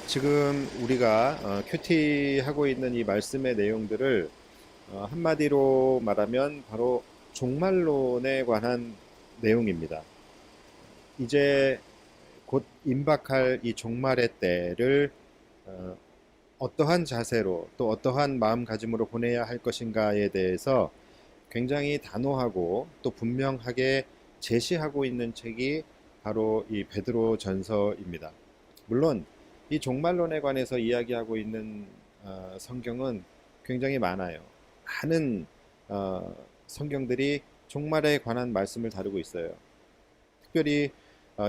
지금 우리가 큐티하고 있는 이 말씀의 내용들을 한마디로 말하면 바로 종말론에 관한 내용입니다. 이제 곧 임박할 이 종말의 때를 어, 어떠한 자세로 또 어떠한 마음가짐으로 보내야 할 것인가에 대해서 굉장히 단호하고 또 분명하게 제시하고 있는 책이 바로 이 베드로 전서입니다. 물론 이 종말론에 관해서 이야기하고 있는 성경은 굉장히 많아요. 많은 성경들이 종말에 관한 말씀을 다루고 있어요. 특별히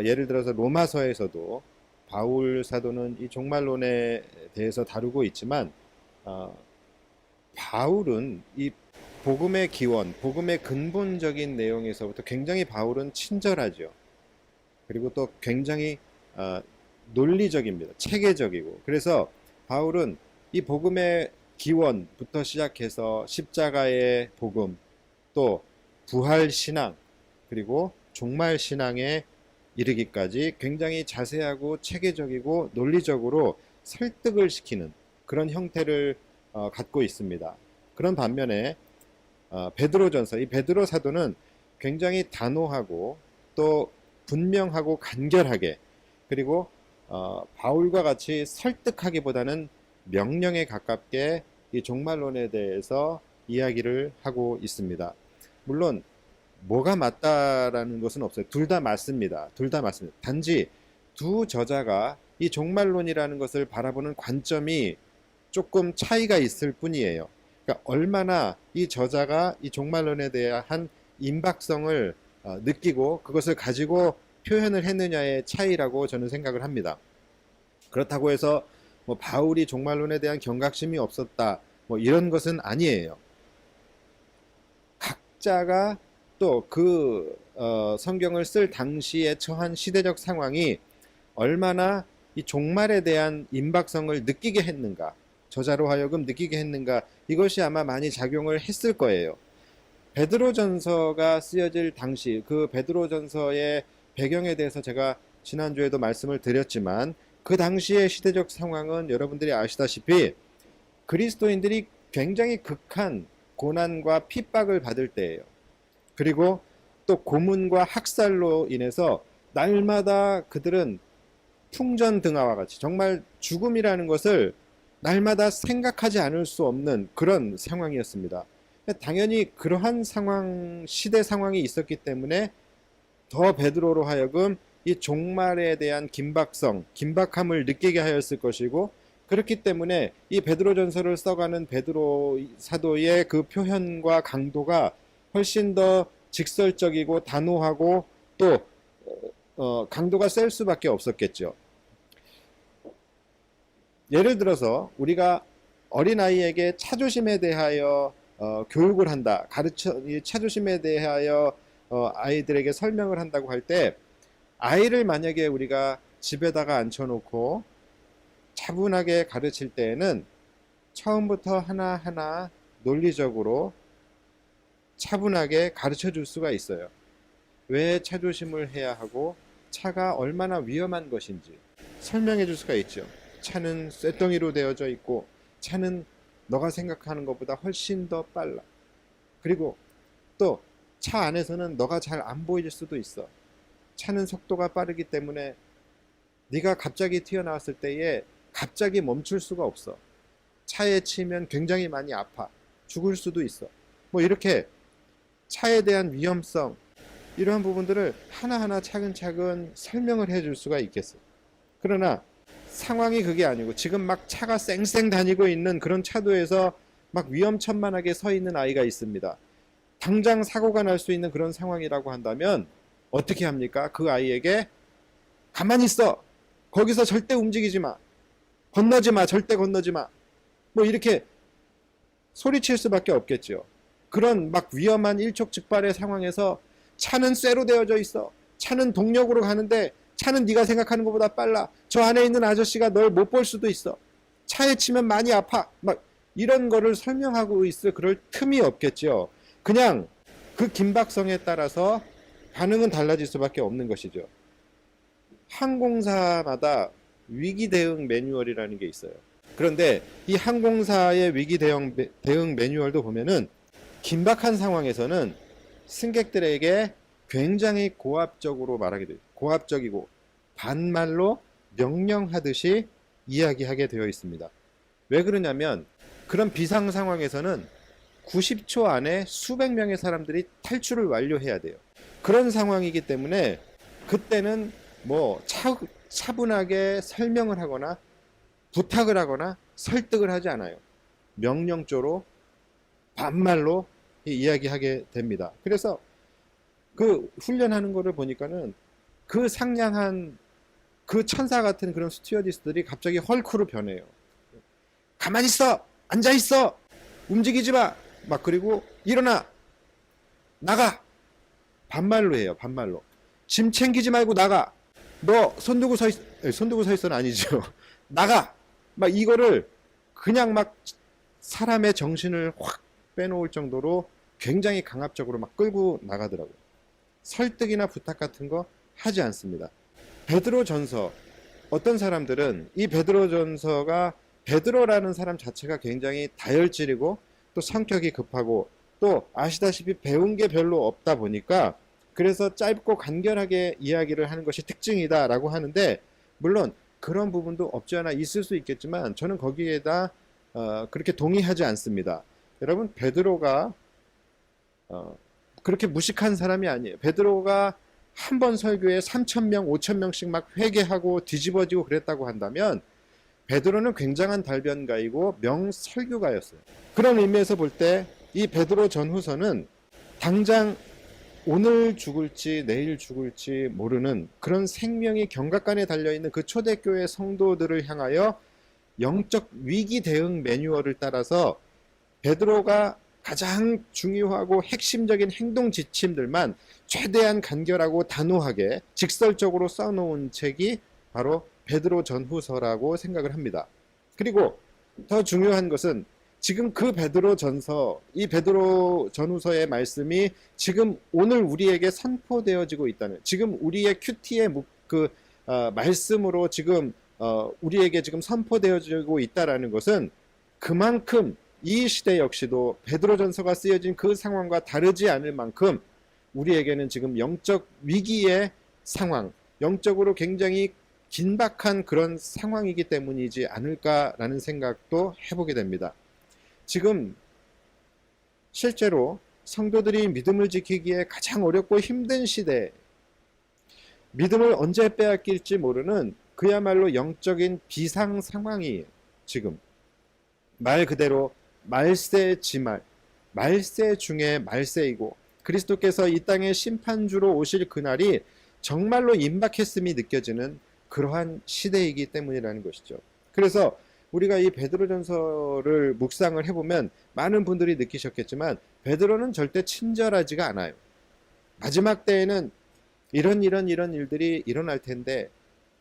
예를 들어서 로마서에서도 바울 사도는 이 종말론에 대해서 다루고 있지만 어, 바울은 이 복음의 기원, 복음의 근본적인 내용에서부터 굉장히 바울은 친절하죠. 그리고 또 굉장히 어, 논리적입니다. 체계적이고. 그래서 바울은 이 복음의 기원부터 시작해서 십자가의 복음, 또 부활 신앙, 그리고 종말 신앙에 이르기까지 굉장히 자세하고 체계적이고 논리적으로 설득을 시키는 그런 형태를 갖고 있습니다. 그런 반면에 베드로전서, 이 베드로 사도는 굉장히 단호하고 또 분명하고 간결하게, 그리고 바울과 같이 설득하기보다는 명령에 가깝게 이 종말론에 대해서 이야기를 하고 있습니다. 물론 뭐가 맞다라는 것은 없어요. 둘 다 맞습니다. 둘 다 맞습니다. 단지 두 저자가 이 종말론이라는 것을 바라보는 관점이 조금 차이가 있을 뿐이에요. 그러니까 얼마나 이 저자가 이 종말론에 대한 임박성을 느끼고 그것을 가지고 표현을 했느냐의 차이라고 저는 생각을 합니다. 그렇다고 해서 뭐 바울이 종말론에 대한 경각심이 없었다, 뭐 이런 것은 아니에요. 각자가 또 그 성경을 쓸 당시에 처한 시대적 상황이 얼마나 이 종말에 대한 임박성을 느끼게 했는가, 저자로 하여금 느끼게 했는가, 이것이 아마 많이 작용을 했을 거예요. 베드로전서가 쓰여질 당시, 그 베드로전서의 배경에 대해서 제가 지난주에도 말씀을 드렸지만, 그 당시의 시대적 상황은 여러분들이 아시다시피 그리스도인들이 굉장히 극한 고난과 핍박을 받을 때예요. 그리고 또 고문과 학살로 인해서 날마다 그들은 풍전등화와 같이 정말 죽음이라는 것을 날마다 생각하지 않을 수 없는 그런 상황이었습니다. 당연히 그러한 상황, 시대 상황이 있었기 때문에 더 베드로로 하여금 이 종말에 대한 긴박성, 긴박함을 느끼게 하였을 것이고, 그렇기 때문에 이 베드로전서를 써가는 베드로 사도의 그 표현과 강도가 훨씬 더 직설적이고 단호하고 또 강도가 셀 수밖에 없었겠죠. 예를 들어서 우리가 어린아이에게 차조심에 대하여 교육을 한다, 차조심에 대하여 아이들에게 설명을 한다고 할 때, 아이를 만약에 우리가 집에다가 앉혀놓고 차분하게 가르칠 때에는 처음부터 하나하나 논리적으로 차분하게 가르쳐 줄 수가 있어요. 왜 차조심을 해야 하고 차가 얼마나 위험한 것인지 설명해 줄 수가 있죠. 차는 쇳덩이로 되어져 있고 차는 너가 생각하는 것보다 훨씬 더 빨라. 그리고 또 차 안에서는 너가 잘 안 보일 수도 있어. 차는 속도가 빠르기 때문에 네가 갑자기 튀어나왔을 때에 갑자기 멈출 수가 없어. 차에 치면 굉장히 많이 아파. 죽을 수도 있어. 뭐 이렇게 차에 대한 위험성, 이러한 부분들을 하나하나 차근차근 설명을 해줄 수가 있겠어요. 그러나 상황이 그게 아니고 지금 막 차가 쌩쌩 다니고 있는 그런 차도에서 막 위험천만하게 서 있는 아이가 있습니다. 당장 사고가 날 수 있는 그런 상황이라고 한다면 어떻게 합니까? 그 아이에게 가만히 있어. 거기서 절대 움직이지 마. 건너지 마. 절대 건너지 마. 뭐 이렇게 소리칠 수밖에 없겠죠. 그런 막 위험한 일촉즉발의 상황에서 차는 쇠로 되어져 있어. 차는 동력으로 가는데 차는 네가 생각하는 것보다 빨라. 저 안에 있는 아저씨가 널 못 볼 수도 있어. 차에 치면 많이 아파. 막 이런 거를 설명하고 있을 그럴 틈이 없겠죠. 그냥 그 긴박성에 따라서 반응은 달라질 수밖에 없는 것이죠. 항공사마다 위기 대응 매뉴얼이라는 게 있어요. 그런데 이 항공사의 위기 대응 매뉴얼도 보면은 긴박한 상황에서는 승객들에게 굉장히 고압적으로 말하게 돼요. 고압적이고 반말로 명령하듯이 이야기하게 되어 있습니다. 왜 그러냐면 그런 비상 상황에서는 90초 안에 수백 명의 사람들이 탈출을 완료해야 돼요. 그런 상황이기 때문에 그때는 뭐 차분하게 설명을 하거나 부탁을 하거나 설득을 하지 않아요. 명령조로 반말로 이야기하게 됩니다. 그래서 그 훈련하는 거를 보니까는 그 상냥한 그 천사 같은 그런 스튜어디스들이 갑자기 헐크로 변해요. 가만히 있어! 앉아 있어! 움직이지 마! 막 그리고 일어나! 나가! 반말로 해요. 반말로. 짐 챙기지 말고 나가! 너 손 들고 서 있어는 아니죠. 나가! 막 이거를 그냥 막 사람의 정신을 확 빼놓을 정도로 굉장히 강압적으로 막 끌고 나가더라고요. 설득이나 부탁 같은 거 하지 않습니다. 베드로 전서, 어떤 사람들은 이 베드로 전서가 베드로라는 사람 자체가 굉장히 다혈질이고 또 성격이 급하고 또 아시다시피 배운 게 별로 없다 보니까 그래서 짧고 간결하게 이야기를 하는 것이 특징이다라고 하는데, 물론 그런 부분도 없지 않아 있을 수 있겠지만 저는 거기에다 그렇게 동의하지 않습니다. 여러분, 베드로가 그렇게 무식한 사람이 아니에요. 베드로가 한 번 설교에 3,000명, 5,000명씩 막 회개하고 뒤집어지고 그랬다고 한다면 베드로는 굉장한 달변가이고 명설교가였어요. 그런 의미에서 볼 때 이 베드로 전후서는 당장 오늘 죽을지 내일 죽을지 모르는 그런 생명이 경각간에 달려있는 그 초대교회 성도들을 향하여 영적 위기 대응 매뉴얼을 따라서 베드로가 가장 중요하고 핵심적인 행동 지침들만 최대한 간결하고 단호하게 직설적으로 써놓은 책이 바로 베드로 전후서라고 생각을 합니다. 그리고 더 중요한 것은 지금 그 베드로 전서, 이 베드로 전후서의 말씀이 지금 오늘 우리에게 선포되어지고 있다는, 지금 우리의 큐티의 말씀으로 지금 우리에게 지금 선포되어지고 있다라는 것은 그만큼 이 시대 역시도 베드로 전서가 쓰여진 그 상황과 다르지 않을 만큼 우리에게는 지금 영적 위기의 상황, 영적으로 굉장히 긴박한 그런 상황이기 때문이지 않을까라는 생각도 해보게 됩니다. 지금 실제로 성도들이 믿음을 지키기에 가장 어렵고 힘든 시대, 믿음을 언제 빼앗길지 모르는 그야말로 영적인 비상 상황이 지금 말 그대로 말세지말, 말세 중에 말세이고 그리스도께서 이 땅의 심판주로 오실 그날이 정말로 임박했음이 느껴지는 그러한 시대이기 때문이라는 것이죠. 그래서 우리가 이 베드로전서를 묵상을 해보면 많은 분들이 느끼셨겠지만 베드로는 절대 친절하지가 않아요. 마지막 때에는 이런 일들이 일어날 텐데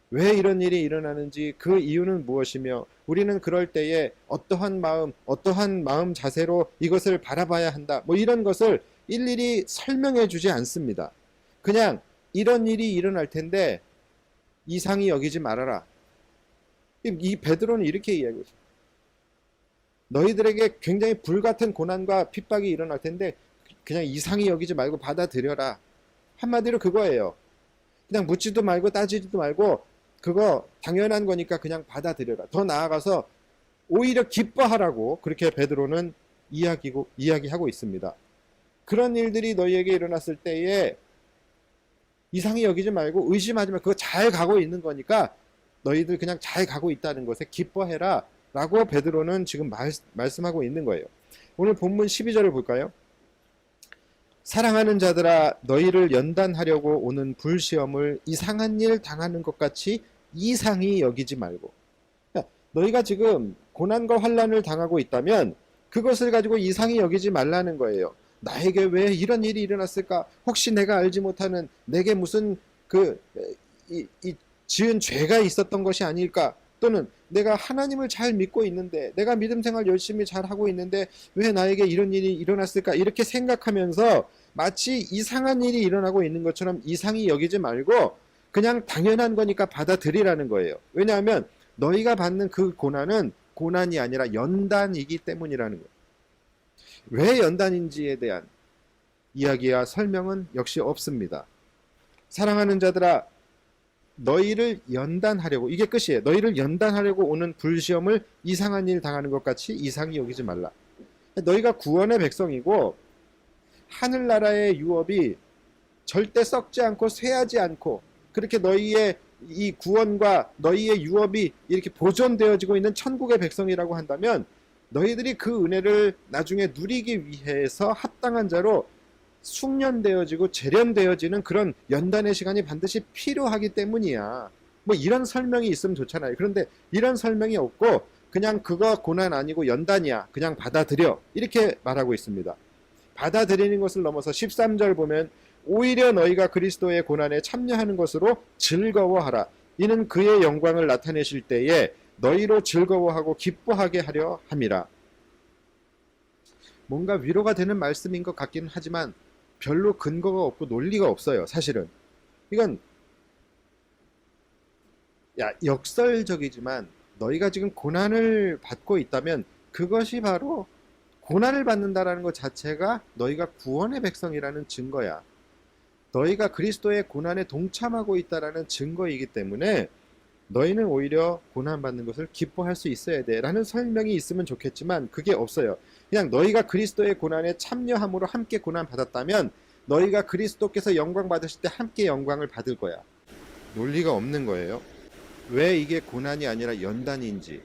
왜 이런 일이 일어나는지 그 이유는 무엇이며 우리는 그럴 때에 어떠한 마음 자세로 이것을 바라봐야 한다, 뭐 이런 것을 일일이 설명해 주지 않습니다. 그냥 이런 일이 일어날 텐데 이상히 여기지 말아라. 이 베드로는 이렇게 이야기해요. 너희들에게 굉장히 불같은 고난과 핍박이 일어날 텐데 그냥 이상히 여기지 말고 받아들여라. 한마디로 그거예요. 그냥 묻지도 말고 따지지도 말고 그거 당연한 거니까 그냥 받아들여라. 더 나아가서 오히려 기뻐하라고 그렇게 베드로는 이야기하고 있습니다. 그런 일들이 너희에게 일어났을 때에 이상히 여기지 말고 의심하지 말고 그거 잘 가고 있는 거니까 너희들 그냥 잘 가고 있다는 것에 기뻐해라 라고 베드로는 지금 말씀하고 있는 거예요. 오늘 본문 12절을 볼까요? 사랑하는 자들아, 너희를 연단하려고 오는 불시험을 이상한 일 당하는 것 같이 이상히 여기지 말고, 너희가 지금 고난과 환난을 당하고 있다면 그것을 가지고 이상히 여기지 말라는 거예요. 나에게 왜 이런 일이 일어났을까? 혹시 내가 알지 못하는 내게 무슨 지은 죄가 있었던 것이 아닐까? 또는 내가 하나님을 잘 믿고 있는데, 내가 믿음 생활 열심히 잘 하고 있는데 왜 나에게 이런 일이 일어났을까? 이렇게 생각하면서 마치 이상한 일이 일어나고 있는 것처럼 이상히 여기지 말고 그냥 당연한 거니까 받아들이라는 거예요. 왜냐하면 너희가 받는 그 고난은 고난이 아니라 연단이기 때문이라는 거예요. 왜 연단인지에 대한 이야기와 설명은 역시 없습니다. 사랑하는 자들아, 너희를 연단하려고, 이게 끝이에요. 너희를 연단하려고 오는 불시험을 이상한 일 당하는 것 같이 이상히 여기지 말라. 너희가 구원의 백성이고 하늘나라의 유업이 절대 썩지 않고 쇠하지 않고, 그렇게 너희의 이 구원과 너희의 유업이 이렇게 보존되어지고 있는 천국의 백성이라고 한다면, 너희들이 그 은혜를 나중에 누리기 위해서 합당한 자로 숙련되어지고 재련되어지는 그런 연단의 시간이 반드시 필요하기 때문이야. 뭐 이런 설명이 있으면 좋잖아요. 그런데 이런 설명이 없고 그냥 그거 고난 아니고 연단이야, 그냥 받아들여, 이렇게 말하고 있습니다. 받아들이는 것을 넘어서 13절 보면, 오히려 너희가 그리스도의 고난에 참여하는 것으로 즐거워하라. 이는 그의 영광을 나타내실 때에 너희로 즐거워하고 기뻐하게 하려 함이라. 뭔가 위로가 되는 말씀인 것 같기는 하지만 별로 근거가 없고 논리가 없어요. 사실은 이건 역설적이지만, 너희가 지금 고난을 받고 있다면 그것이 바로 고난을 받는다라는 것 자체가 너희가 구원의 백성이라는 증거야. 너희가 그리스도의 고난에 동참하고 있다라는 증거이기 때문에 너희는 오히려 고난받는 것을 기뻐할 수 있어야 돼 라는 설명이 있으면 좋겠지만 그게 없어요. 그냥 너희가 그리스도의 고난에 참여함으로 함께 고난받았다면 너희가 그리스도께서 영광 받으실 때 함께 영광을 받을 거야. 논리가 없는 거예요. 왜 이게 고난이 아니라 연단인지,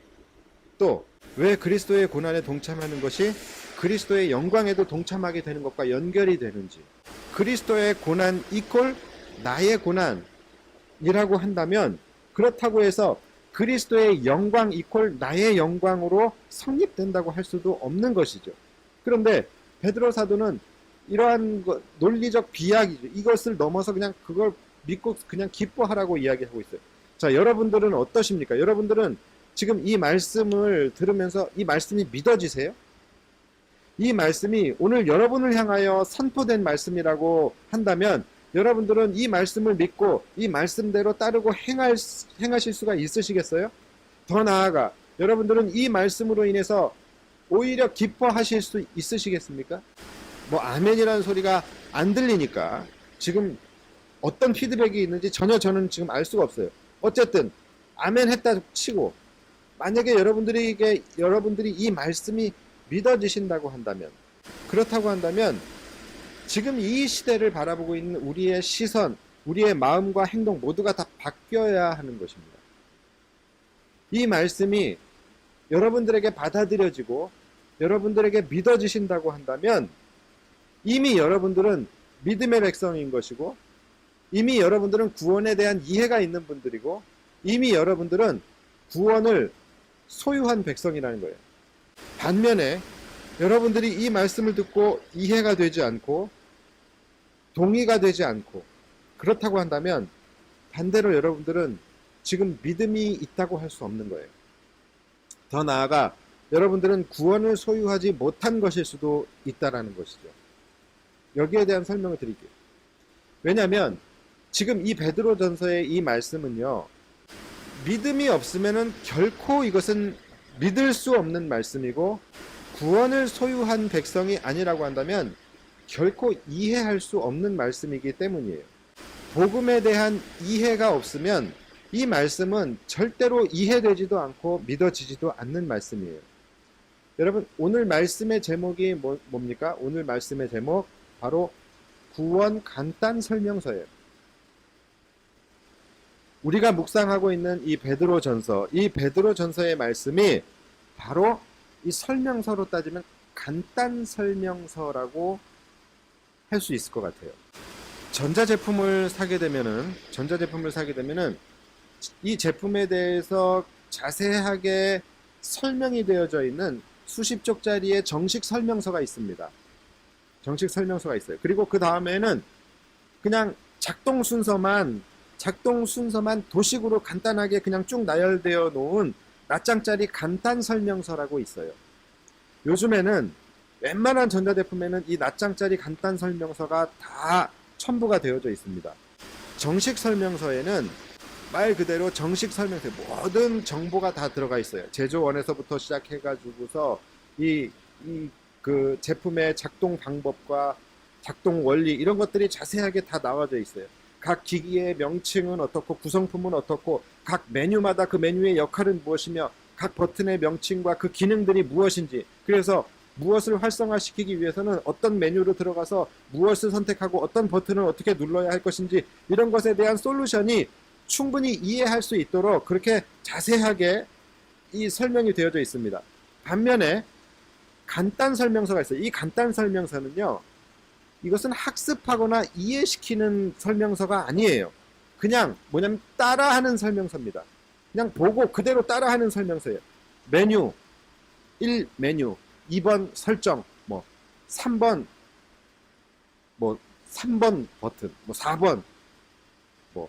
또 왜 그리스도의 고난에 동참하는 것이 그리스도의 영광에도 동참하게 되는 것과 연결이 되는지, 그리스도의 고난 이퀄 나의 고난이라고 한다면, 그렇다고 해서 그리스도의 영광 이퀄 나의 영광으로 성립된다고 할 수도 없는 것이죠. 그런데 베드로 사도는 이러한 논리적 비약이죠. 이것을 넘어서 그냥 그걸 믿고 그냥 기뻐하라고 이야기하고 있어요. 자, 여러분들은 어떠십니까? 여러분들은 지금 이 말씀을 들으면서 이 말씀이 믿어지세요? 이 말씀이 오늘 여러분을 향하여 선포된 말씀이라고 한다면 여러분들은 이 말씀을 믿고 이 말씀대로 따르고 행하실 수가 있으시겠어요? 더 나아가 여러분들은 이 말씀으로 인해서 오히려 기뻐하실 수 있으시겠습니까? 뭐 아멘이라는 소리가 안 들리니까 지금 어떤 피드백이 있는지 전혀 저는 지금 알 수가 없어요. 어쨌든 아멘 했다 치고, 만약에 여러분들이 이 말씀이 믿어지신다고 한다면, 그렇다고 한다면 지금 이 시대를 바라보고 있는 우리의 시선, 우리의 마음과 행동 모두가 다 바뀌어야 하는 것입니다. 이 말씀이 여러분들에게 받아들여지고 여러분들에게 믿어지신다고 한다면 이미 여러분들은 믿음의 백성인 것이고, 이미 여러분들은 구원에 대한 이해가 있는 분들이고, 이미 여러분들은 구원을 소유한 백성이라는 거예요. 반면에 여러분들이 이 말씀을 듣고 이해가 되지 않고 동의가 되지 않고 그렇다고 한다면 반대로 여러분들은 지금 믿음이 있다고 할 수 없는 거예요. 더 나아가 여러분들은 구원을 소유하지 못한 것일 수도 있다라는 것이죠. 여기에 대한 설명을 드릴게요. 왜냐하면 지금 이 베드로전서의 이 말씀은요, 믿음이 없으면은 결코 이것은 믿을 수 없는 말씀이고, 구원을 소유한 백성이 아니라고 한다면 결코 이해할 수 없는 말씀이기 때문이에요. 복음에 대한 이해가 없으면 이 말씀은 절대로 이해되지도 않고 믿어지지도 않는 말씀이에요. 여러분, 오늘 말씀의 제목이 뭡니까? 오늘 말씀의 제목 바로 구원 간단 설명서예요. 우리가 묵상하고 있는 이 베드로전서, 이 베드로전서의 말씀이 바로 이 설명서로 따지면 간단 설명서라고 할 수 있을 것 같아요. 전자제품을 사게 되면은 이 제품에 대해서 자세하게 설명이 되어져 있는 수십 쪽짜리의 정식 설명서가 있습니다. 정식 설명서가 있어요. 그리고 그 다음에는 그냥 작동 순서만 도식으로 간단하게 그냥 쭉 나열되어 놓은 낱장짜리 간단 설명서라고 있어요. 요즘에는 웬만한 전자제품에는 이 낱장짜리 간단 설명서가 다 첨부가 되어져 있습니다. 정식 설명서에는 말 그대로 정식 설명서에 모든 정보가 다 들어가 있어요. 제조원에서부터 시작해가지고서 그 제품의 작동 방법과 작동 원리 이런 것들이 자세하게 다 나와져 있어요. 각 기기의 명칭은 어떻고 구성품은 어떻고 각 메뉴마다 그 메뉴의 역할은 무엇이며 각 버튼의 명칭과 그 기능들이 무엇인지, 그래서 무엇을 활성화시키기 위해서는 어떤 메뉴로 들어가서 무엇을 선택하고 어떤 버튼을 어떻게 눌러야 할 것인지 이런 것에 대한 솔루션이 충분히 이해할 수 있도록 그렇게 자세하게 이 설명이 되어져 있습니다. 반면에 간단 설명서가 있어요. 이 간단 설명서는요, 이것은 학습하거나 이해시키는 설명서가 아니에요. 그냥 뭐냐면 따라하는 설명서입니다. 그냥 보고 그대로 따라하는 설명서예요. 메뉴 1 메뉴 2번 설정, 뭐 3번 뭐 3번 버튼, 뭐 4번 뭐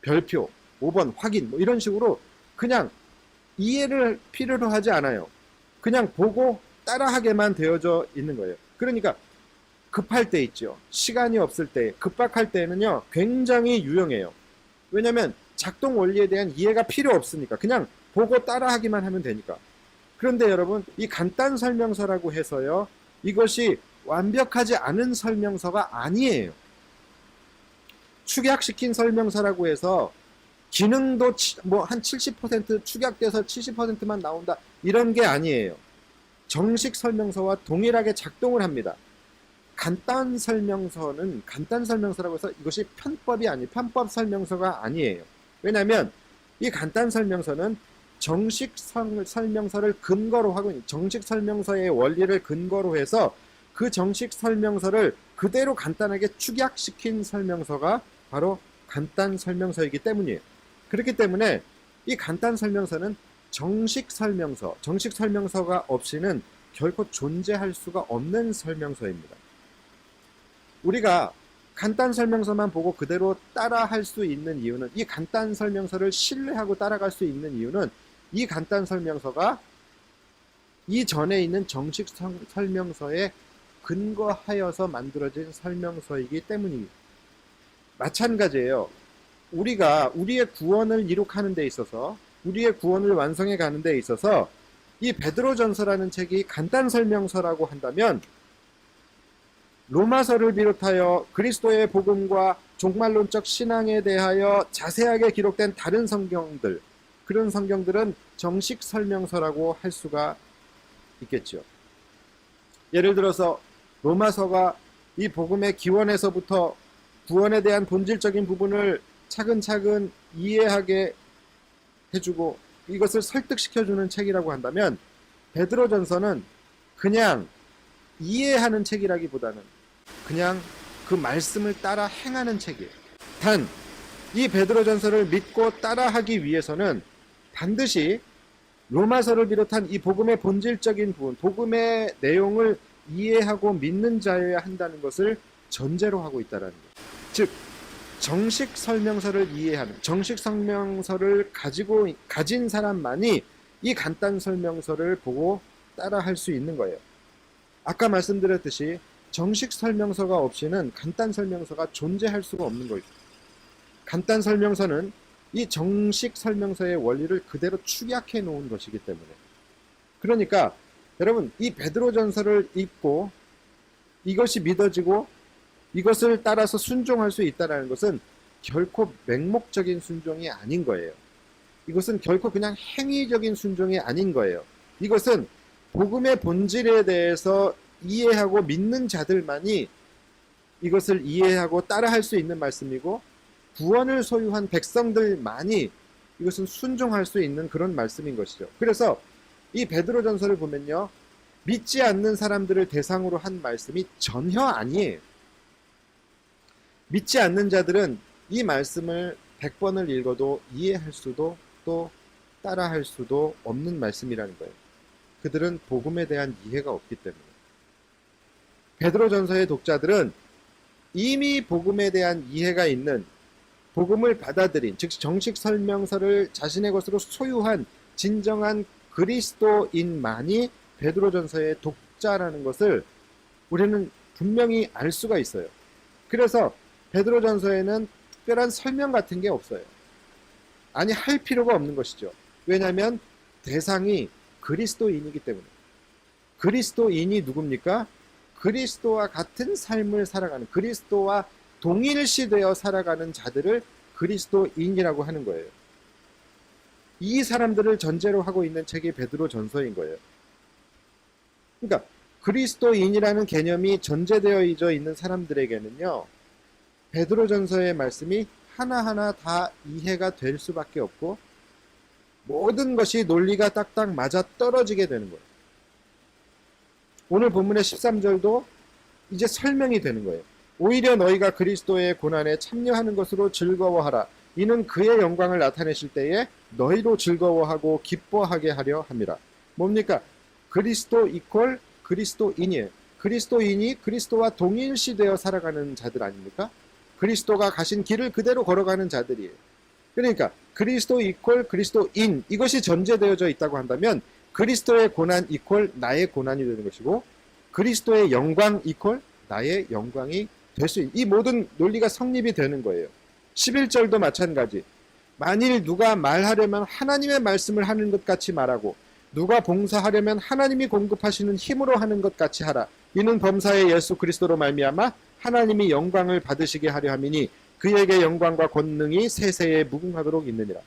별표, 5번 확인, 뭐 이런 식으로 그냥 이해를 필요로 하지 않아요. 그냥 보고 따라하게만 되어져 있는 거예요. 그러니까 급할 때 있죠. 시간이 없을 때, 급박할 때는요, 굉장히 유용해요. 왜냐면 작동 원리에 대한 이해가 필요 없으니까 그냥 보고 따라하기만 하면 되니까. 그런데 여러분, 이 간단 설명서라고 해서요, 이것이 완벽하지 않은 설명서가 아니에요. 축약시킨 설명서라고 해서 기능도 뭐 한 70% 축약돼서 70%만 나온다 이런 게 아니에요. 정식 설명서와 동일하게 작동을 합니다. 간단 설명서는 간단 설명서라고 해서 이것이 편법이 아니 편법 설명서가 아니에요. 왜냐하면 이 간단 설명서는 정식 설명서를 근거로 하고 정식 설명서의 원리를 근거로 해서 그 정식 설명서를 그대로 간단하게 축약시킨 설명서가 바로 간단 설명서이기 때문이에요. 그렇기 때문에 이 간단 설명서는 정식 설명서가 없이는 결코 존재할 수가 없는 설명서입니다. 우리가 간단 설명서만 보고 그대로 따라할 수 있는 이유는, 이 간단 설명서를 신뢰하고 따라갈 수 있는 이유는 이 간단 설명서가 이전에 있는 정식 설명서에 근거하여서 만들어진 설명서이기 때문입니다. 마찬가지예요. 우리가 우리의 구원을 이룩하는 데 있어서, 우리의 구원을 완성해 가는 데 있어서 이 베드로전서라는 책이 간단 설명서라고 한다면, 로마서를 비롯하여 그리스도의 복음과 종말론적 신앙에 대하여 자세하게 기록된 다른 성경들, 그런 성경들은 정식 설명서라고 할 수가 있겠죠. 예를 들어서 로마서가 이 복음의 기원에서부터 구원에 대한 본질적인 부분을 차근차근 이해하게 해주고 이것을 설득시켜주는 책이라고 한다면, 베드로전서는 그냥 이해하는 책이라기보다는 그냥 그 말씀을 따라 행하는 책이에요. 단, 이 베드로전서를 믿고 따라하기 위해서는 반드시 로마서를 비롯한 이 복음의 본질적인 부분, 복음의 내용을 이해하고 믿는 자여야 한다는 것을 전제로 하고 있다는 거죠. 즉, 정식 설명서를 이해하는, 정식 설명서를 가진 사람만이 이 간단 설명서를 보고 따라할 수 있는 거예요. 아까 말씀드렸듯이 정식 설명서가 없이는 간단 설명서가 존재할 수가 없는 거죠. 간단 설명서는 이 정식 설명서의 원리를 그대로 축약해 놓은 것이기 때문에. 그러니까 여러분, 이 베드로전서를 읽고 이것이 믿어지고 이것을 따라서 순종할 수 있다는 것은 결코 맹목적인 순종이 아닌 거예요. 이것은 결코 그냥 행위적인 순종이 아닌 거예요. 이것은 복음의 본질에 대해서 이해하고 믿는 자들만이 이것을 이해하고 따라할 수 있는 말씀이고, 구원을 소유한 백성들만이 이것은 순종할 수 있는 그런 말씀인 것이죠. 그래서 이 베드로전서를 보면요, 믿지 않는 사람들을 대상으로 한 말씀이 전혀 아니에요. 믿지 않는 자들은 이 말씀을 100번을 읽어도 이해할 수도 또 따라할 수도 없는 말씀이라는 거예요. 그들은 복음에 대한 이해가 없기 때문에. 베드로전서의 독자들은 이미 복음에 대한 이해가 있는, 복음을 받아들인, 즉 정식 설명서를 자신의 것으로 소유한 진정한 그리스도인만이 베드로전서의 독자라는 것을 우리는 분명히 알 수가 있어요. 그래서 베드로전서에는 특별한 설명 같은 게 없어요. 아니, 할 필요가 없는 것이죠. 왜냐하면 대상이 그리스도인이기 때문에. 그리스도인이 누굽니까? 그리스도와 같은 삶을 살아가는, 그리스도와 동일시되어 살아가는 자들을 그리스도인이라고 하는 거예요. 이 사람들을 전제로 하고 있는 책이 베드로 전서인 거예요. 그러니까 그리스도인이라는 개념이 전제되어 있는 사람들에게는요, 베드로 전서의 말씀이 하나하나 다 이해가 될 수밖에 없고 모든 것이 논리가 딱딱 맞아 떨어지게 되는 거예요. 오늘 본문의 13절도 이제 설명이 되는 거예요. 오히려 너희가 그리스도의 고난에 참여하는 것으로 즐거워하라. 이는 그의 영광을 나타내실 때에 너희로 즐거워하고 기뻐하게 하려 함이라. 뭡니까? 그리스도 이퀄 그리스도인이에요. 그리스도인이 그리스도와 동일시되어 살아가는 자들 아닙니까? 그리스도가 가신 길을 그대로 걸어가는 자들이에요. 그러니까 그리스도 이퀄 그리스도인, 이것이 전제되어져 있다고 한다면 그리스도의 고난 이퀄 나의 고난이 되는 것이고, 그리스도의 영광 이퀄 나의 영광이 될 수 있는, 이 모든 논리가 성립이 되는 거예요. 11절도 마찬가지. 만일 누가 말하려면 하나님의 말씀을 하는 것 같이 말하고 누가 봉사하려면 하나님이 공급하시는 힘으로 하는 것 같이 하라. 이는 범사의 예수 그리스도로 말미암아 하나님이 영광을 받으시게 하려 함이니 그에게 영광과 권능이 세세에 무궁하도록 있느니라.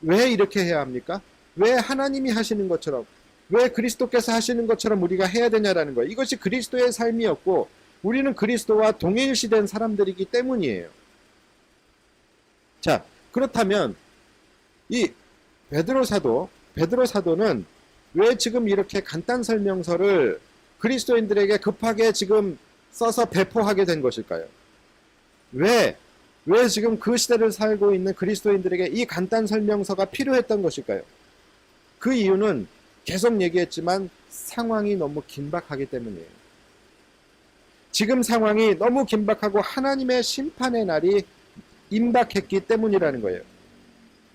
왜 이렇게 해야 합니까? 왜 하나님이 하시는 것처럼, 왜 그리스도께서 하시는 것처럼 우리가 해야 되냐라는 거예요. 이것이 그리스도의 삶이었고 우리는 그리스도와 동일시된 사람들이기 때문이에요. 자, 그렇다면 이 베드로 사도는 왜 지금 이렇게 간단 설명서를 그리스도인들에게 급하게 지금 써서 배포하게 된 것일까요? 왜 지금 그 시대를 살고 있는 그리스도인들에게 이 간단 설명서가 필요했던 것일까요? 그 이유는 계속 얘기했지만 상황이 너무 긴박하기 때문이에요. 지금 상황이 너무 긴박하고 하나님의 심판의 날이 임박했기 때문이라는 거예요.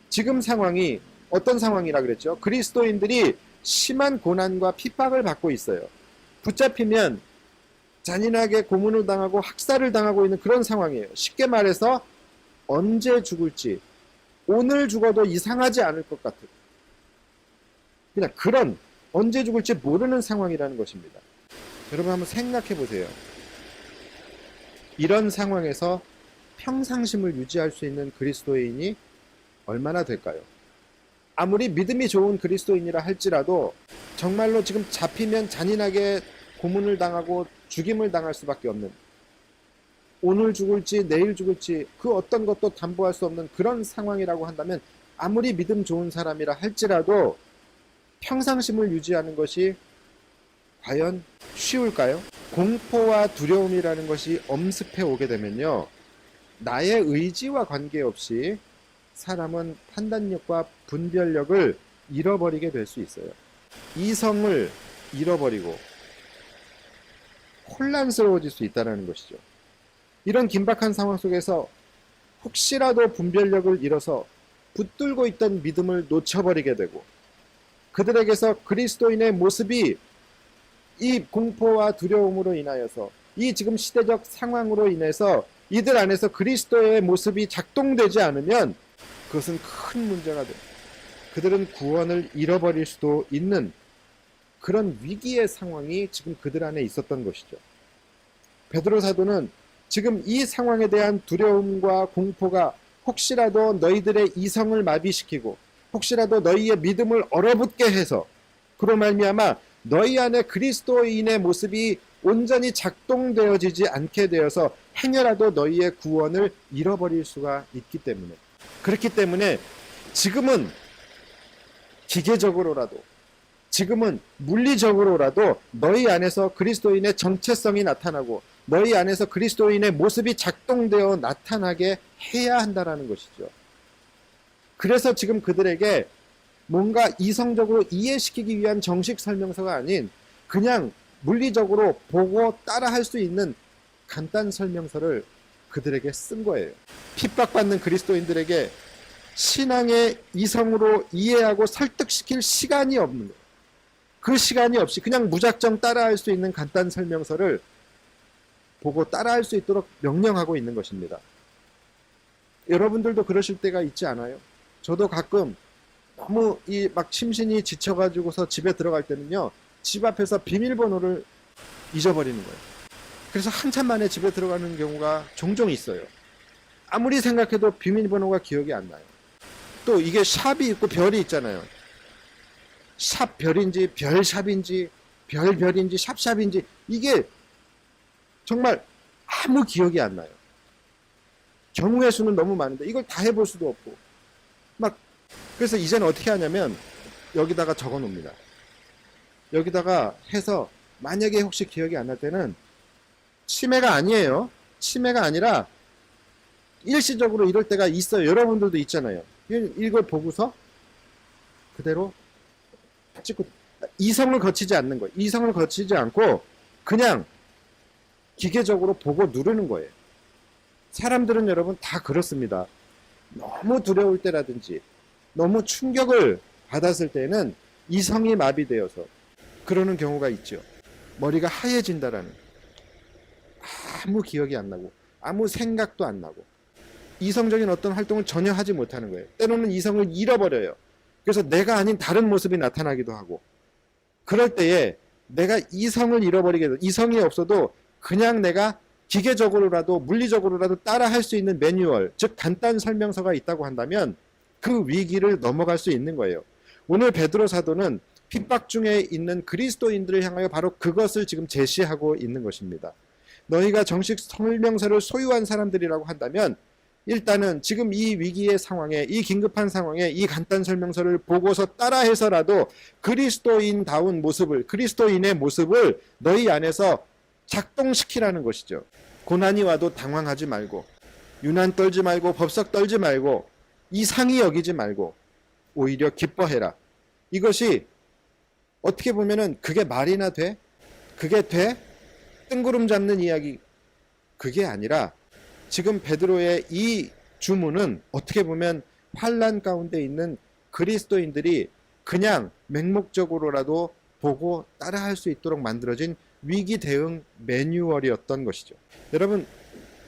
지금 상황이 어떤 상황이라 그랬죠? 그리스도인들이 심한 고난과 핍박을 받고 있어요. 붙잡히면 잔인하게 고문을 당하고 학살을 당하고 있는 그런 상황이에요. 쉽게 말해서 언제 죽을지, 오늘 죽어도 이상하지 않을 것 같은, 그냥 그런 언제 죽을지 모르는 상황이라는 것입니다. 여러분 한번 생각해 보세요. 이런 상황에서 평상심을 유지할 수 있는 그리스도인이 얼마나 될까요? 아무리 믿음이 좋은 그리스도인이라 할지라도 정말로 지금 잡히면 잔인하게 고문을 당하고 죽임을 당할 수밖에 없는, 오늘 죽을지 내일 죽을지 그 어떤 것도 담보할 수 없는 그런 상황이라고 한다면 아무리 믿음 좋은 사람이라 할지라도 평상심을 유지하는 것이 과연 쉬울까요? 공포와 두려움이라는 것이 엄습해 오게 되면요, 나의 의지와 관계없이 사람은 판단력과 분별력을 잃어버리게 될 수 있어요. 이성을 잃어버리고 혼란스러워질 수 있다는 것이죠. 이런 긴박한 상황 속에서 혹시라도 분별력을 잃어서 붙들고 있던 믿음을 놓쳐버리게 되고, 그들에게서 그리스도인의 모습이 이 공포와 두려움으로 인하여서, 이 지금 시대적 상황으로 인해서 이들 안에서 그리스도의 모습이 작동되지 않으면 그것은 큰 문제가 돼요. 그들은 구원을 잃어버릴 수도 있는 그런 위기의 상황이 지금 그들 안에 있었던 것이죠. 베드로 사도는 지금 이 상황에 대한 두려움과 공포가 혹시라도 너희들의 이성을 마비시키고 혹시라도 너희의 믿음을 얼어붙게 해서 그로 말미암아 너희 안에 그리스도인의 모습이 온전히 작동되어지지 않게 되어서 행여라도 너희의 구원을 잃어버릴 수가 있기 때문에, 그렇기 때문에 지금은 기계적으로라도, 지금은 물리적으로라도 너희 안에서 그리스도인의 정체성이 나타나고 너희 안에서 그리스도인의 모습이 작동되어 나타나게 해야 한다는 것이죠. 그래서 지금 그들에게 뭔가 이성적으로 이해시키기 위한 정식 설명서가 아닌 그냥 물리적으로 보고 따라할 수 있는 간단 설명서를 그들에게 쓴 거예요. 핍박받는 그리스도인들에게 신앙의 이성으로 이해하고 설득시킬 시간이 없는 거예요. 그 시간이 없이 그냥 무작정 따라할 수 있는 간단 설명서를 보고 따라할 수 있도록 명령하고 있는 것입니다. 여러분들도 그러실 때가 있지 않아요? 저도 가끔 너무 이 막 심신이 지쳐가지고서 집에 들어갈 때는요, 집 앞에서 비밀번호를 잊어버리는 거예요. 그래서 한참 만에 집에 들어가는 경우가 종종 있어요. 아무리 생각해도 비밀번호가 기억이 안 나요. 또 이게 샵이 있고 별이 있잖아요. 샵 별인지 별샵인지 별별인지 샵샵인지 이게 정말 아무 기억이 안 나요. 경우의 수는 너무 많은데 이걸 다 해볼 수도 없고 막. 그래서 이제는 어떻게 하냐면 여기다가 적어 놓습니다. 여기다가 해서 만약에 혹시 기억이 안 날 때는, 치매가 아니에요. 치매가 아니라 일시적으로 이럴 때가 있어요. 여러분들도 있잖아요. 이걸 보고서 그대로 찍고, 이성을 거치지 않는 거예요. 이성을 거치지 않고 그냥 기계적으로 보고 누르는 거예요. 사람들은 여러분 다 그렇습니다. 너무 두려울 때라든지 너무 충격을 받았을 때는 이성이 마비되어서 그러는 경우가 있죠. 머리가 하얘진다라는, 아무 기억이 안 나고 아무 생각도 안 나고 이성적인 어떤 활동을 전혀 하지 못하는 거예요. 때로는 이성을 잃어버려요. 그래서 내가 아닌 다른 모습이 나타나기도 하고, 그럴 때에 내가 이성을 잃어버리게 돼. 이성이 없어도 그냥 내가 기계적으로라도 물리적으로라도 따라 할 수 있는 매뉴얼, 즉 간단 설명서가 있다고 한다면 그 위기를 넘어갈 수 있는 거예요. 오늘 베드로 사도는 핍박 중에 있는 그리스도인들을 향하여 바로 그것을 지금 제시하고 있는 것입니다. 너희가 정식 설명서를 소유한 사람들이라고 한다면 일단은 지금 이 위기의 상황에, 이 긴급한 상황에 이 간단 설명서를 보고서 따라해서라도 그리스도인다운 모습을, 그리스도인의 모습을 너희 안에서 작동시키라는 것이죠. 고난이 와도 당황하지 말고, 유난 떨지 말고, 법석 떨지 말고, 이상히 여기지 말고 오히려 기뻐해라. 이것이 어떻게 보면은 그게 말이나 돼? 그게 돼? 뜬구름 잡는 이야기. 그게 아니라 지금 베드로의 이 주문은 어떻게 보면 환난 가운데 있는 그리스도인들이 그냥 맹목적으로라도 보고 따라할 수 있도록 만들어진 위기 대응 매뉴얼이었던 것이죠. 여러분,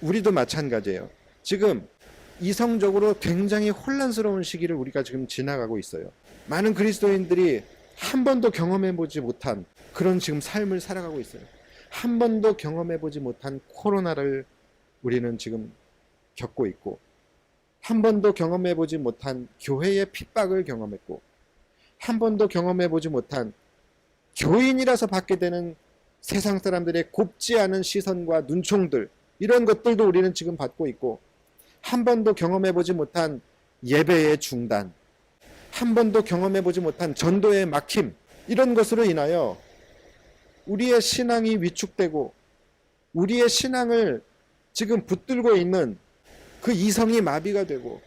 우리도 마찬가지예요. 지금 이성적으로 굉장히 혼란스러운 시기를 우리가 지금 지나가고 있어요. 많은 그리스도인들이 한 번도 경험해보지 못한 그런 지금 삶을 살아가고 있어요. 한 번도 경험해보지 못한 코로나를 우리는 지금 겪고 있고, 한 번도 경험해보지 못한 교회의 핍박을 경험했고, 한 번도 경험해보지 못한 교인이라서 받게 되는 세상 사람들의 곱지 않은 시선과 눈총들, 이런 것들도 우리는 지금 받고 있고, 한 번도 경험해보지 못한 예배의 중단, 한 번도 경험해보지 못한 전도의 막힘, 이런 것으로 인하여 우리의 신앙이 위축되고 우리의 신앙을 지금 붙들고 있는 그 이성이 마비가 되고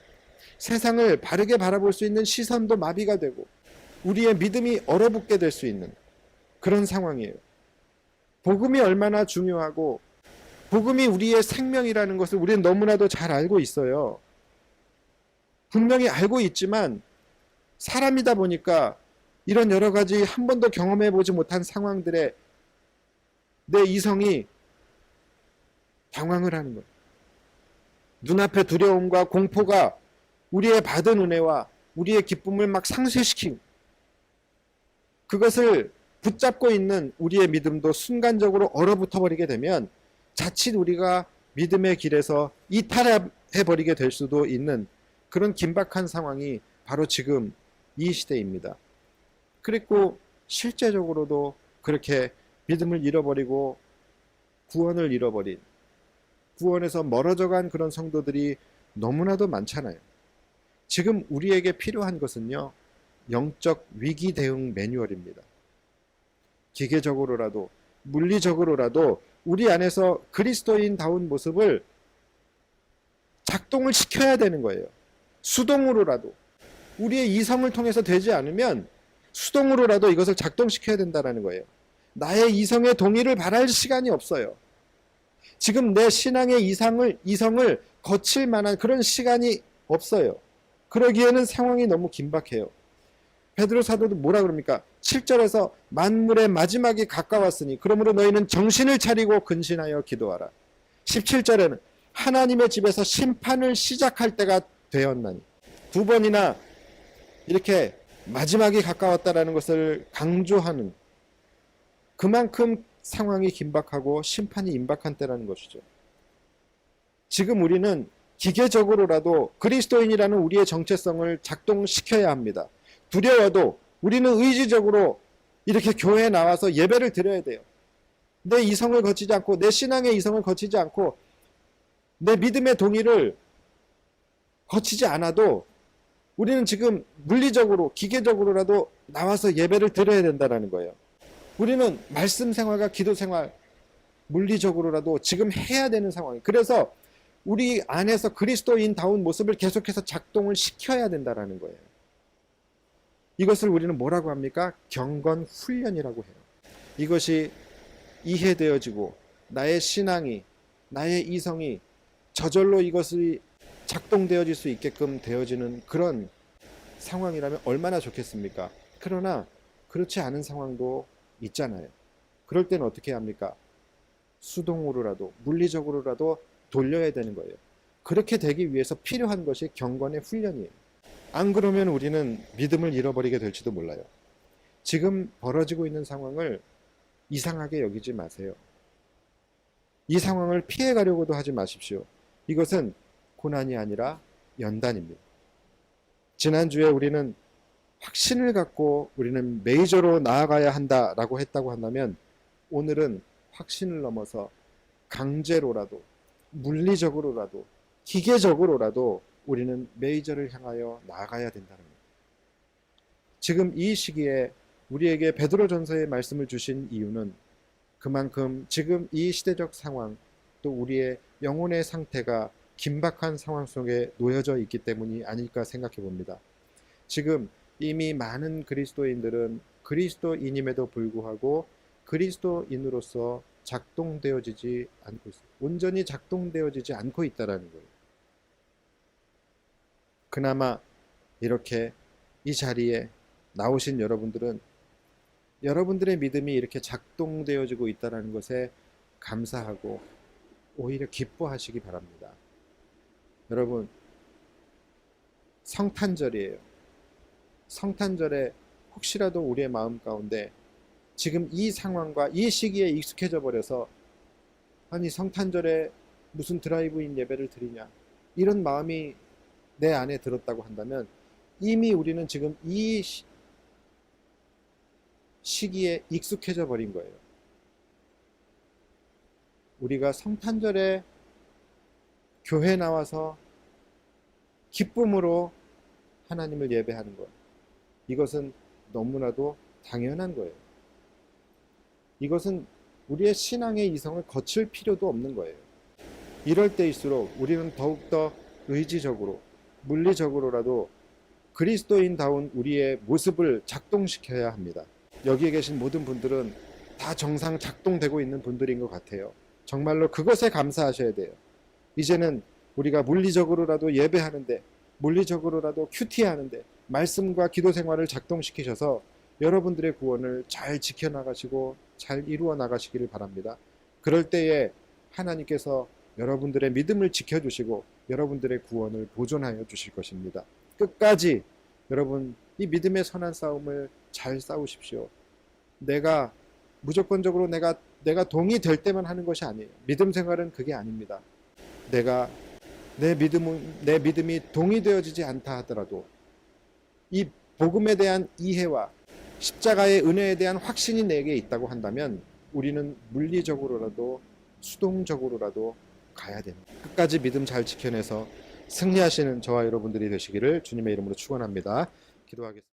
세상을 바르게 바라볼 수 있는 시선도 마비가 되고 우리의 믿음이 얼어붙게 될 수 있는 그런 상황이에요. 복음이 얼마나 중요하고 복음이 우리의 생명이라는 것을 우리는 너무나도 잘 알고 있어요. 분명히 알고 있지만 사람이다 보니까 이런 여러 가지 한 번도 경험해보지 못한 상황들에 내 이성이 당황을 하는 거예요. 눈앞의 두려움과 공포가 우리의 받은 은혜와 우리의 기쁨을 막 상쇄시키고 그것을 붙잡고 있는 우리의 믿음도 순간적으로 얼어붙어 버리게 되면 자칫 우리가 믿음의 길에서 이탈해버리게 될 수도 있는 그런 긴박한 상황이 바로 지금 이 시대입니다. 그리고 실제적으로도 그렇게 믿음을 잃어버리고 구원을 잃어버린, 구원에서 멀어져간 그런 성도들이 너무나도 많잖아요. 지금 우리에게 필요한 것은요, 영적 위기 대응 매뉴얼입니다. 기계적으로라도 물리적으로라도 우리 안에서 그리스도인다운 모습을 작동을 시켜야 되는 거예요. 수동으로라도. 우리의 이성을 통해서 되지 않으면 수동으로라도 이것을 작동시켜야 된다는 거예요. 나의 이성의 동의를 바랄 시간이 없어요. 지금 내 신앙의 이성을 거칠 만한 그런 시간이 없어요. 그러기에는 상황이 너무 긴박해요. 베드로 사도도 뭐라 그럽니까? 7절에서 만물의 마지막이 가까웠으니 그러므로 너희는 정신을 차리고 근신하여 기도하라. 17절에는 하나님의 집에서 심판을 시작할 때가 되었나니. 두 번이나 이렇게 마지막이 가까웠다라는 것을 강조하는, 그만큼 상황이 긴박하고 심판이 임박한 때라는 것이죠. 지금 우리는 기계적으로라도 그리스도인이라는 우리의 정체성을 작동시켜야 합니다. 두려워도 우리는 의지적으로 이렇게 교회에 나와서 예배를 드려야 돼요. 내 이성을 거치지 않고, 내 신앙의 이성을 거치지 않고, 내 믿음의 동의를 거치지 않아도 우리는 지금 물리적으로, 기계적으로라도 나와서 예배를 드려야 된다는 거예요. 우리는 말씀 생활과 기도 생활, 물리적으로라도 지금 해야 되는 상황이에요. 그래서 우리 안에서 그리스도인다운 모습을 계속해서 작동을 시켜야 된다는 거예요. 이것을 우리는 뭐라고 합니까? 경건 훈련이라고 해요. 이것이 이해되어지고 나의 신앙이, 나의 이성이 저절로 이것이 작동되어질 수 있게끔 되어지는 그런 상황이라면 얼마나 좋겠습니까? 그러나 그렇지 않은 상황도 있잖아요. 그럴 때는 어떻게 합니까? 수동으로라도, 물리적으로라도 돌려야 되는 거예요. 그렇게 되기 위해서 필요한 것이 경건의 훈련이에요. 안 그러면 우리는 믿음을 잃어버리게 될지도 몰라요. 지금 벌어지고 있는 상황을 이상하게 여기지 마세요. 이 상황을 피해가려고도 하지 마십시오. 이것은 고난이 아니라 연단입니다. 지난주에 우리는 확신을 갖고 우리는 메이저로 나아가야 한다라고 했다고 한다면, 오늘은 확신을 넘어서 강제로라도, 물리적으로라도, 기계적으로라도 우리는 메이저를 향하여 나아가야 된다는 겁니다. 지금 이 시기에 우리에게 베드로전서의 말씀을 주신 이유는 그만큼 지금 이 시대적 상황, 또 우리의 영혼의 상태가 긴박한 상황 속에 놓여져 있기 때문이 아닐까 생각해 봅니다. 지금 이미 많은 그리스도인들은 그리스도인임에도 불구하고 그리스도인으로서 작동되어지지 않고 있어요. 온전히 작동되어지지 않고 있다는 거예요. 그나마 이렇게 이 자리에 나오신 여러분들은 여러분들의 믿음이 이렇게 작동되어지고 있다는 것에 감사하고 오히려 기뻐하시기 바랍니다. 여러분, 성탄절이에요. 성탄절에 혹시라도 우리의 마음 가운데 지금 이 상황과 이 시기에 익숙해져 버려서, 아니 성탄절에 무슨 드라이브인 예배를 드리냐, 이런 마음이 내 안에 들었다고 한다면 이미 우리는 지금 이 시기에 익숙해져 버린 거예요. 우리가 성탄절에 교회 나와서 기쁨으로 하나님을 예배하는 것, 이것은 너무나도 당연한 거예요. 이것은 우리의 신앙의 이성을 거칠 필요도 없는 거예요. 이럴 때일수록 우리는 더욱더 의지적으로, 물리적으로라도 그리스도인다운 우리의 모습을 작동시켜야 합니다. 여기에 계신 모든 분들은 다 정상 작동되고 있는 분들인 것 같아요. 정말로 그것에 감사하셔야 돼요. 이제는 우리가 물리적으로라도 예배하는데, 물리적으로라도 큐티하는데 말씀과 기도 생활을 작동시키셔서 여러분들의 구원을 잘 지켜나가시고 잘 이루어 나가시기를 바랍니다. 그럴 때에 하나님께서 여러분들의 믿음을 지켜주시고 여러분들의 구원을 보존하여 주실 것입니다. 끝까지 여러분 이 믿음의 선한 싸움을 잘 싸우십시오. 내가 무조건적으로 내가 동의될 때만 하는 것이 아니에요. 믿음 생활은 그게 아닙니다. 내 믿음이 동의되어지지 않다 하더라도 이 복음에 대한 이해와 십자가의 은혜에 대한 확신이 내게 있다고 한다면 우리는 물리적으로라도 수동적으로라도 가야 됩니다. 끝까지 믿음 잘 지켜내서 승리하시는 저와 여러분들이 되시기를 주님의 이름으로 축원합니다. 기도하겠습니다.